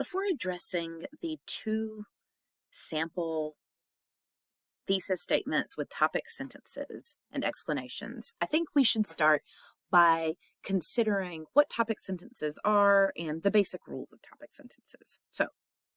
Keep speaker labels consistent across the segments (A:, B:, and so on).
A: Before addressing the two sample thesis statements with topic sentences and explanations, I think we should start by considering what topic sentences are and the basic rules of topic sentences. So,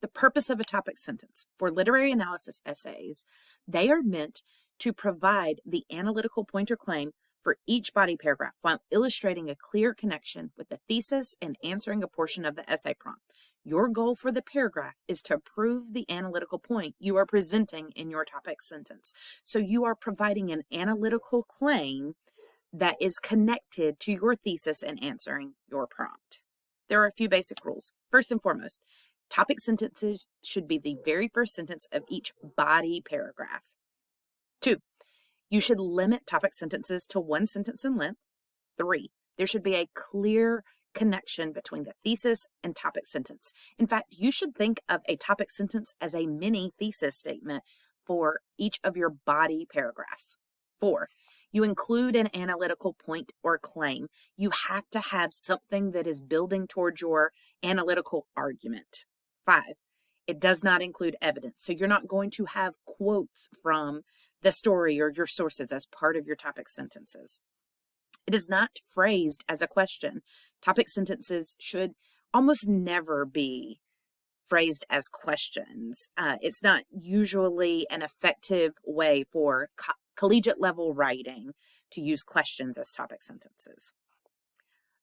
A: the purpose of a topic sentence for literary analysis essays, they are meant to provide the analytical point or claim for each body paragraph while illustrating a clear connection with the thesis and answering a portion of the essay prompt. Your goal for the paragraph is to prove the analytical point you are presenting in your topic sentence. So you are providing an analytical claim that is connected to your thesis and answering your prompt. There are a few basic rules. First and foremost, topic sentences should be the very first sentence of each body paragraph. 2, you should limit topic sentences to one sentence in length. 3, there should be a clear connection between the thesis and topic sentence. In fact, you should think of a topic sentence as a mini thesis statement for each of your body paragraphs. 4, you include an analytical point or claim. You have to have something that is building towards your analytical argument. 5, it does not include evidence. So you're not going to have quotes from the story or your sources as part of your topic sentences. It is not phrased as a question. Topic sentences should almost never be phrased as questions. It's not usually an effective way for collegiate level writing to use questions as topic sentences.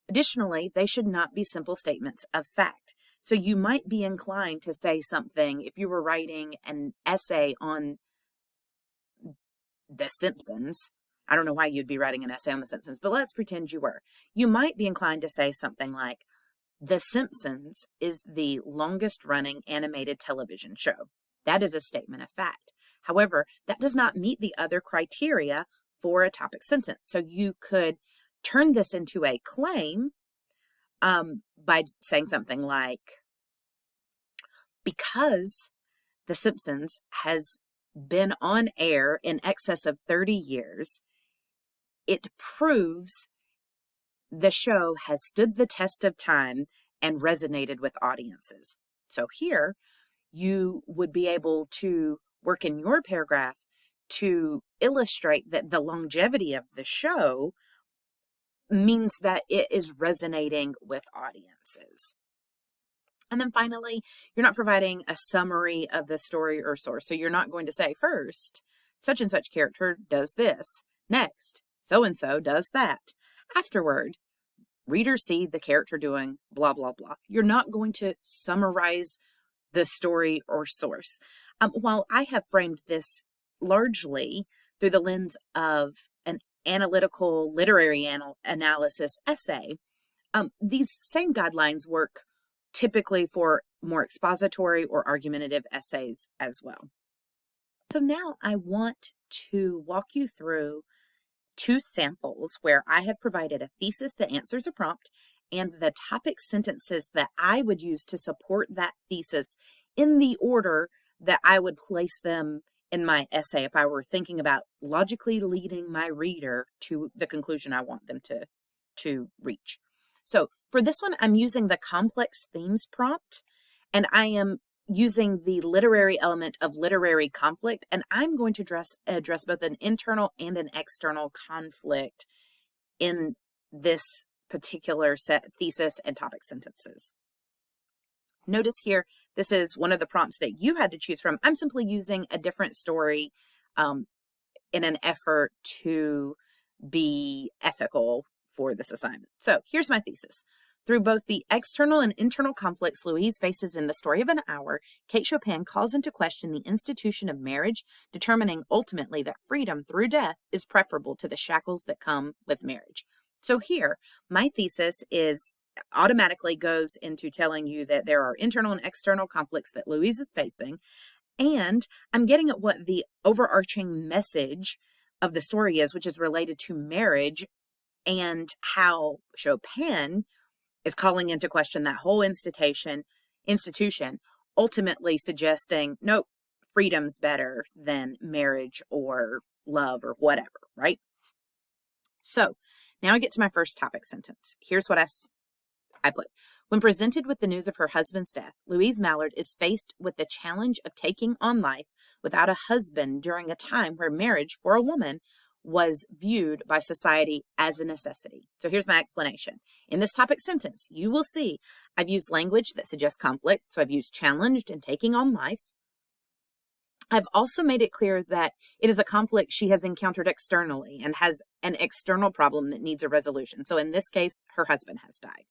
A: Additionally, they should not be simple statements of fact. So you might be inclined to say something if you were writing an essay on The Simpsons. I don't know why you'd be writing an essay on The Simpsons, but let's pretend you were. You might be inclined to say something like, The Simpsons is the longest running animated television show. That is a statement of fact. However, that does not meet the other criteria for a topic sentence. So you could turn this into a claim by saying something like, because The Simpsons has been on air in excess of 30 years, it proves the show has stood the test of time and resonated with audiences. So here, you would be able to work in your paragraph to illustrate that the longevity of the show means that it is resonating with audiences. And then finally, you're not providing a summary of the story or source. So you're not going to say, first, such and such character does this. Next, so-and-so does that. Afterward, readers see the character doing blah, blah, blah. You're not going to summarize the story or source. While I have framed this largely through the lens of an analytical literary analysis essay, these same guidelines work typically for more expository or argumentative essays as well. So now I want to walk you through two samples where I have provided a thesis that answers a prompt and the topic sentences that I would use to support that thesis in the order that I would place them in my essay if I were thinking about logically leading my reader to the conclusion I want them to reach. So for this one, I'm using the complex themes prompt, and I am using the literary element of literary conflict, and I'm going to address both an internal and an external conflict in this particular set thesis and topic sentences. Notice here, this is one of the prompts that you had to choose from. I'm simply using a different story in an effort to be ethical for this assignment. So here's my thesis. Through both the external and internal conflicts Louise faces in The Story of an Hour, Kate Chopin calls into question the institution of marriage, determining ultimately that freedom through death is preferable to the shackles that come with marriage. So here, my thesis automatically goes into telling you that there are internal and external conflicts that Louise is facing, and I'm getting at what the overarching message of the story is, which is related to marriage and how Chopin is calling into question that whole institution, ultimately suggesting, nope, freedom's better than marriage or love or whatever, right? So now I get to my first topic sentence. Here's what I put. When presented with the news of her husband's death, Louise Mallard is faced with the challenge of taking on life without a husband during a time where marriage for a woman was viewed by society as a necessity. So here's my explanation. In this topic sentence, you will see I've used language that suggests conflict. So I've used challenged and taking on life. I've also made it clear that it is a conflict she has encountered externally and has an external problem that needs a resolution. So in this case, her husband has died.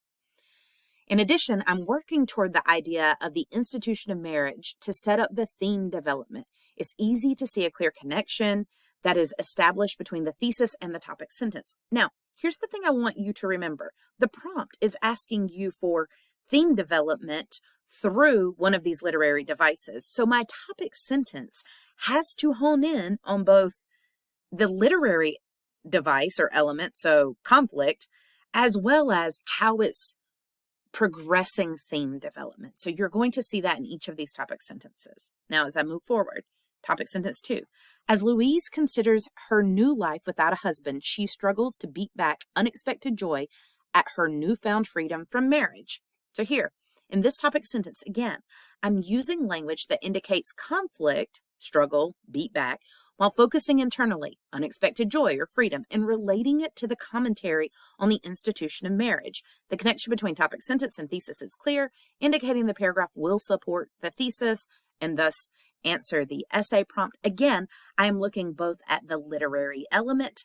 A: In addition, I'm working toward the idea of the institution of marriage to set up the theme development. It's easy to see a clear connection that is established between the thesis and the topic sentence. Now, here's the thing I want you to remember. The prompt is asking you for theme development through one of these literary devices. So my topic sentence has to hone in on both the literary device or element, so conflict, as well as how it's progressing theme development. So you're going to see that in each of these topic sentences. Now, as I move forward, topic sentence 2. As Louise considers her new life without a husband, she struggles to beat back unexpected joy at her newfound freedom from marriage. So here, in this topic sentence, again, I'm using language that indicates conflict, struggle, beat back, while focusing internally, unexpected joy or freedom, and relating it to the commentary on the institution of marriage. The connection between topic sentence and thesis is clear, indicating the paragraph will support the thesis and thus answer the essay prompt. Again, I am looking both at the literary element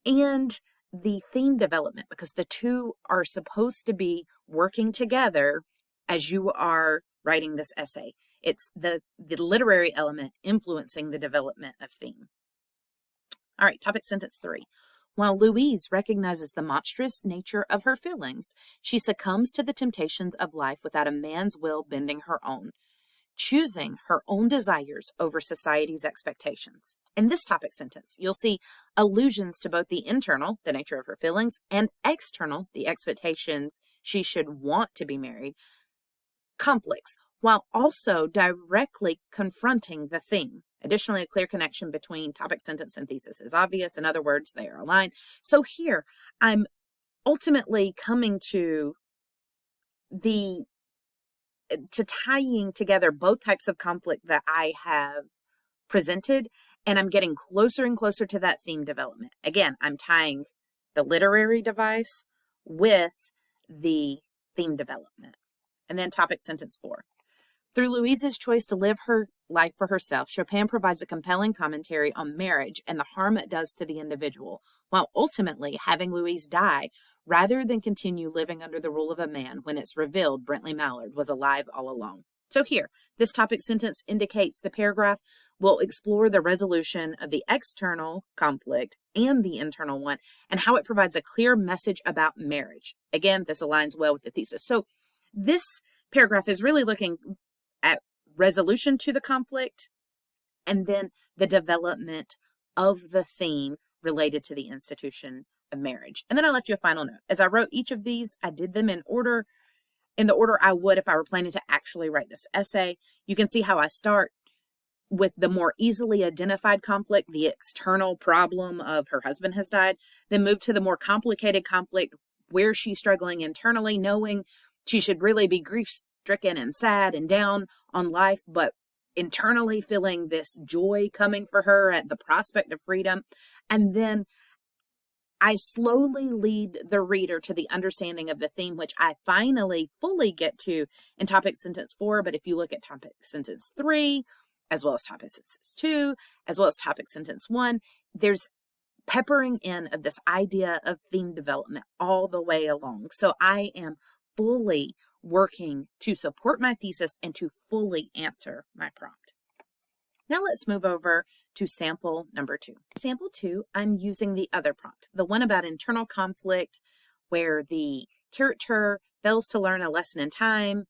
A: and the theme development because the two are supposed to be working together as you are writing this essay. It's the literary element influencing the development of theme. All right, topic sentence 3. While Louise recognizes the monstrous nature of her feelings, she succumbs to the temptations of life without a man's will bending her own, choosing her own desires over society's expectations. In this topic sentence, you'll see allusions to both the internal, the nature of her feelings, and external, the expectations she should want to be married, conflicts, while also directly confronting the theme. Additionally, a clear connection between topic sentence and thesis is obvious. In other words, they are aligned. So here, I'm ultimately coming to tying together both types of conflict that I have presented, and I'm getting closer and closer to that theme development. Again, I'm tying the literary device with the theme development. And then topic sentence 4. Through Louise's choice to live her life for herself, Chopin provides a compelling commentary on marriage and the harm it does to the individual, while ultimately having Louise die rather than continue living under the rule of a man when it's revealed Brentley Mallard was alive all along. So here, this topic sentence indicates the paragraph will explore the resolution of the external conflict and the internal one and how it provides a clear message about marriage. Again, this aligns well with the thesis. So this paragraph is really looking at resolution to the conflict and then the development of the theme related to the institution of marriage. And then I left you a final note. As I wrote each of these, I did them in the order I would if I were planning to actually write this essay. You can see how I start with the more easily identified conflict, the external problem of her husband has died, then move to the more complicated conflict where she's struggling internally, knowing she should really be grief-stricken and sad and down on life, but internally feeling this joy coming for her at the prospect of freedom. And then I slowly lead the reader to the understanding of the theme, which I finally fully get to in topic sentence 4. But if you look at topic sentence 3, as well as topic sentence 2, as well as topic sentence 1, there's peppering in of this idea of theme development all the way along. So I am fully working to support my thesis and to fully answer my prompt. Now let's move over to sample number 2. Sample 2, I'm using the other prompt, the one about internal conflict, where the character fails to learn a lesson in time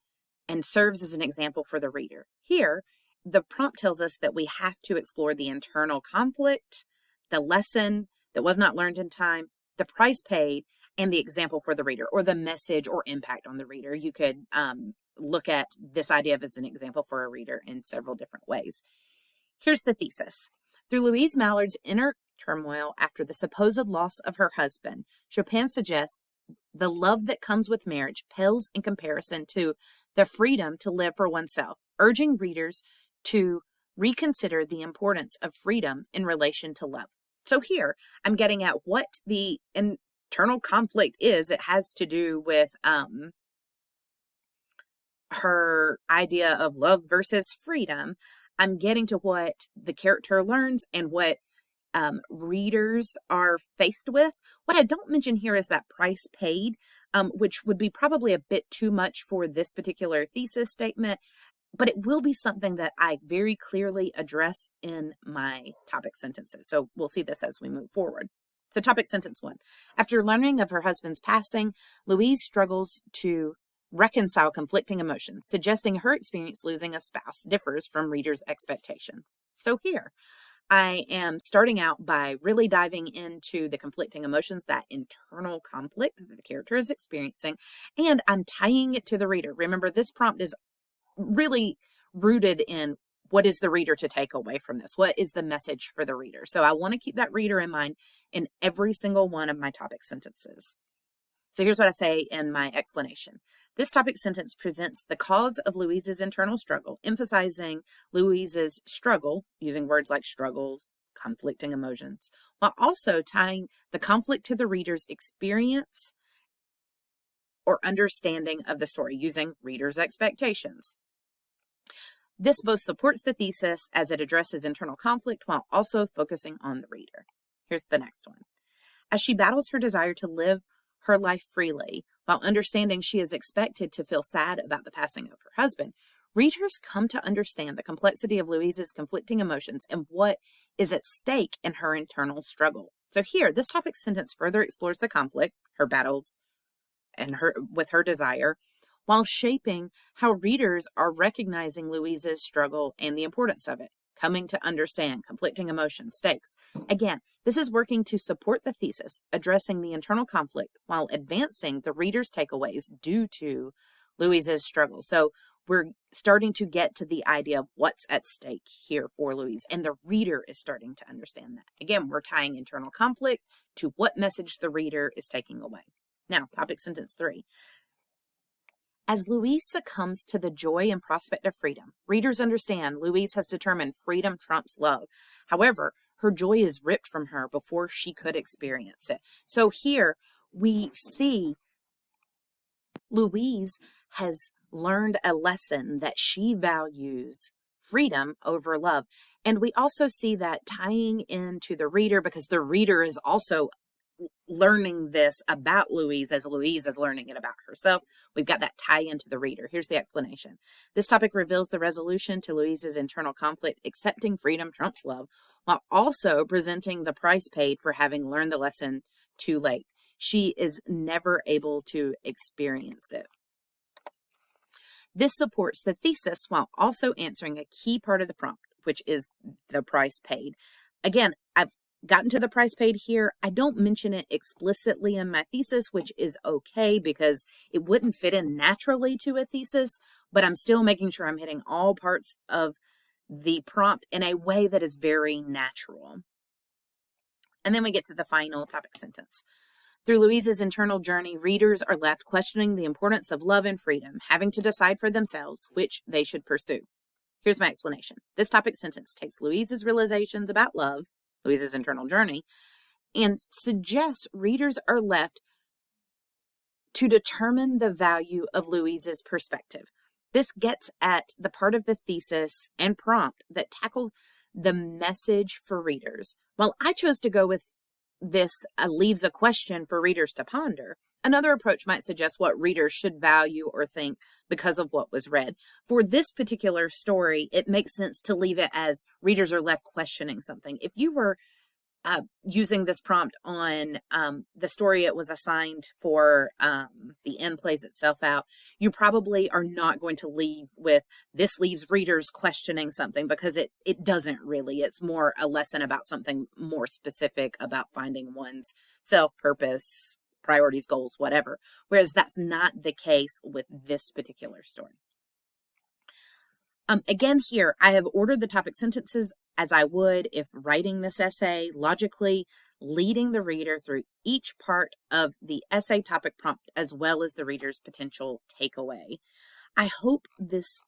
A: and serves as an example for the reader. Here, the prompt tells us that we have to explore the internal conflict, the lesson that was not learned in time, the price paid, and the example for the reader, or the message or impact on the reader. You could look at this idea as an example for a reader in several different ways. Here's the thesis. Through Louise Mallard's inner turmoil after the supposed loss of her husband, Chopin suggests The love that comes with marriage pales in comparison to the freedom to live for oneself, urging readers to reconsider the importance of freedom in relation to love. So here, I'm getting at what the internal conflict is. It has to do with her idea of love versus freedom. I'm getting to what the character learns and what readers are faced with. What I don't mention here is that price paid, which would be probably a bit too much for this particular thesis statement, but it will be something that I very clearly address in my topic sentences. So we'll see this as we move forward. So topic sentence 1. After learning of her husband's passing, Louise struggles to reconcile conflicting emotions, suggesting her experience losing a spouse differs from readers' expectations. So here, I am starting out by really diving into the conflicting emotions, that internal conflict that the character is experiencing, and I'm tying it to the reader. Remember, this prompt is really rooted in what is the reader to take away from this? What is the message for the reader? So I want to keep that reader in mind in every single one of my topic sentences. So here's what I say in my explanation. This topic sentence presents the cause of Louise's internal struggle, emphasizing Louise's struggle, using words like struggle, conflicting emotions, while also tying the conflict to the reader's experience or understanding of the story, using reader's expectations. This both supports the thesis as it addresses internal conflict while also focusing on the reader. Here's the next one. As she battles her desire to live her life freely, while understanding she is expected to feel sad about the passing of her husband, readers come to understand the complexity of Louise's conflicting emotions and what is at stake in her internal struggle. So here, this topic sentence further explores the conflict, her battles, and her desire, while shaping how readers are recognizing Louise's struggle and the importance of it, coming to understand conflicting emotions, stakes. Again, this is working to support the thesis, addressing the internal conflict while advancing the reader's takeaways due to Louise's struggle. So we're starting to get to the idea of what's at stake here for Louise, and the reader is starting to understand that. Again, we're tying internal conflict to what message the reader is taking away. Now, topic sentence 3. As Louise succumbs to the joy and prospect of freedom, readers understand Louise has determined freedom trumps love. However, her joy is ripped from her before she could experience it. So here we see Louise has learned a lesson that she values freedom over love. And we also see that tying into the reader, because the reader is also learning this about Louise as Louise is learning it about herself. We've got that tie into the reader. Here's the explanation. This topic reveals the resolution to Louise's internal conflict, accepting freedom trumps love, while also presenting the price paid for having learned the lesson too late. She is never able to experience it. This supports the thesis while also answering a key part of the prompt, which is the price paid. Again, I've gotten to the price paid here. I don't mention it explicitly in my thesis, which is okay because it wouldn't fit in naturally to a thesis, but I'm still making sure I'm hitting all parts of the prompt in a way that is very natural. And then we get to the final topic sentence. Through Louise's internal journey, readers are left questioning the importance of love and freedom, having to decide for themselves which they should pursue. Here's my explanation. This topic sentence takes Louise's realizations about love, Louise's internal journey, and suggests readers are left to determine the value of Louise's perspective. This gets at the part of the thesis and prompt that tackles the message for readers. While I chose to go with this leaves a question for readers to ponder, another approach might suggest what readers should value or think because of what was read. For this particular story, it makes sense to leave it as readers are left questioning something. If you were using this prompt on the story it was assigned for, the end plays itself out, you probably are not going to leave with this leaves readers questioning something, because it doesn't really. It's more a lesson about something more specific about finding one's self, purpose, priorities, goals, whatever. Whereas that's not the case with this particular story. Again, here I have ordered the topic sentences as I would if writing this essay logically, leading the reader through each part of the essay topic prompt as well as the reader's potential takeaway. I hope this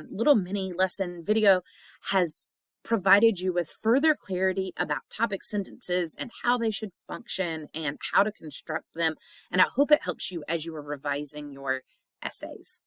A: little mini lesson video has provided you with further clarity about topic sentences and how they should function and how to construct them. And I hope it helps you as you are revising your essays.